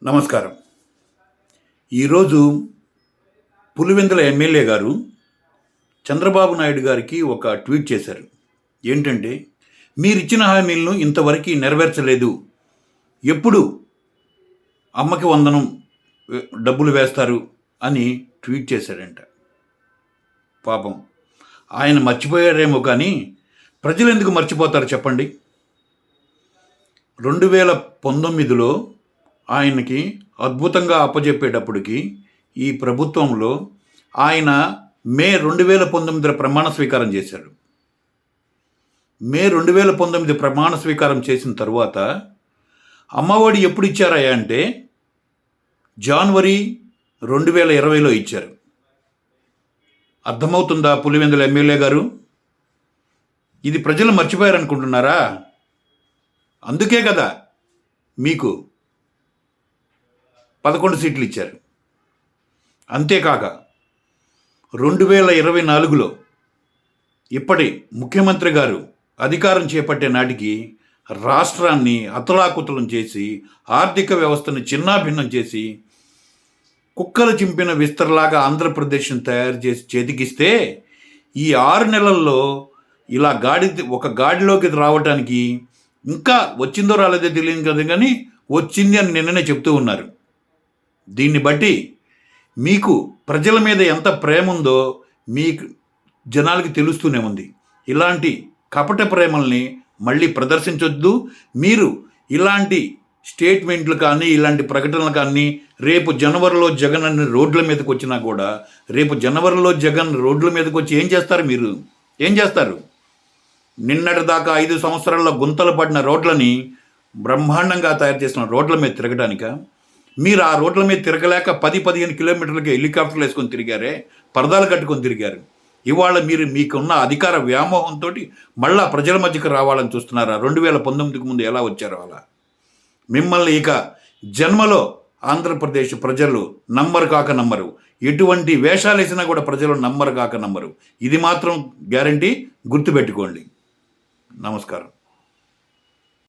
నమస్కారం. ఈరోజు పులివెందుల ఎమ్మెల్యే గారు చంద్రబాబు నాయుడు గారికి ఒక ట్వీట్ చేశారు. ఏంటంటే, మీరిచ్చిన హామీలను ఇంతవరకు నెరవేర్చలేదు, ఎప్పుడు అమ్మకి వందనం డబ్బులు వేస్తారు అని ట్వీట్ చేశాడంట. పాపం ఆయన మర్చిపోయారేమో కానీ ప్రజలు ఎందుకు మర్చిపోతారు చెప్పండి. 2019లో ఆయనకి అద్భుతంగా అప్పజెప్పేటప్పటికి ఈ ప్రభుత్వంలో ఆయన మే 2019 ప్రమాణ స్వీకారం చేశారు. మే 2019 ప్రమాణ స్వీకారం చేసిన తర్వాత అమ్మఒడి ఎప్పుడు ఇచ్చారయ్యా అంటే జనవరి 2020లో ఇచ్చారు. అర్థమవుతుందా పులివెందుల ఎమ్మెల్యే గారు? ఇది ప్రజలు మర్చిపోయారనుకుంటున్నారా? అందుకే కదా మీకు 11 సీట్లు ఇచ్చారు. అంతేకాక 2024లో ఇప్పటి ముఖ్యమంత్రి గారు అధికారం చేపట్టే నాటికి రాష్ట్రాన్ని అతలాకుతలం చేసి ఆర్థిక వ్యవస్థను చిన్నాభిన్నం చేసి కుక్కలు చింపిన విస్తరలాగా ఆంధ్రప్రదేశ్ను తయారు చేసి చేతికిస్తే ఈ 6 నెలల్లో ఇలా ఒక గాడిలోకి రావడానికి ఇంకా వచ్చిందో రాలేదో తెలియదు కదా, కానీ వచ్చింది అని నిన్ననే చెప్తూ ఉన్నారు. దీన్ని బట్టి మీకు ప్రజల మీద ఎంత ప్రేమ ఉందో మీకు జనాలకి తెలుస్తూనే ఉంది. ఇలాంటి కపట ప్రేమల్ని మళ్ళీ ప్రదర్శించొద్దు. మీరు ఇలాంటి స్టేట్మెంట్లు కానీ ఇలాంటి ప్రకటనలు కానీ రేపు జనవరిలో జగన్ అన్ని రోడ్ల మీదకి వచ్చినా కూడా రేపు జనవరిలో జగన్ రోడ్ల మీదకి వచ్చి ఏం చేస్తారు? మీరు ఏం చేస్తారు? నిన్నటి దాకా 5 సంవత్సరాల్లో గుంతలు పడిన రోడ్లని బ్రహ్మాండంగా తయారు చేసిన రోడ్ల మీద తిరగడానిక? మీరు ఆ రోడ్ల మీద తిరగలేక 10-15 కిలోమీటర్లకి హెలికాప్టర్లు వేసుకొని తిరిగారే, పరదాలు కట్టుకొని తిరిగారు. ఇవాళ మీరు మీకున్న అధికార వ్యామోహంతో మళ్ళా ప్రజల మధ్యకి రావాలని చూస్తున్నారా? 2019కు ముందు ఎలా వచ్చారో అలా. మిమ్మల్ని ఇక జన్మలో ఆంధ్రప్రదేశ్ ప్రజలు నమ్మరు. ఎటువంటి వేషాలు వేసినా కూడా ప్రజలు నమ్మరు. ఇది మాత్రం గ్యారంటీ, గుర్తుపెట్టుకోండి. నమస్కారం.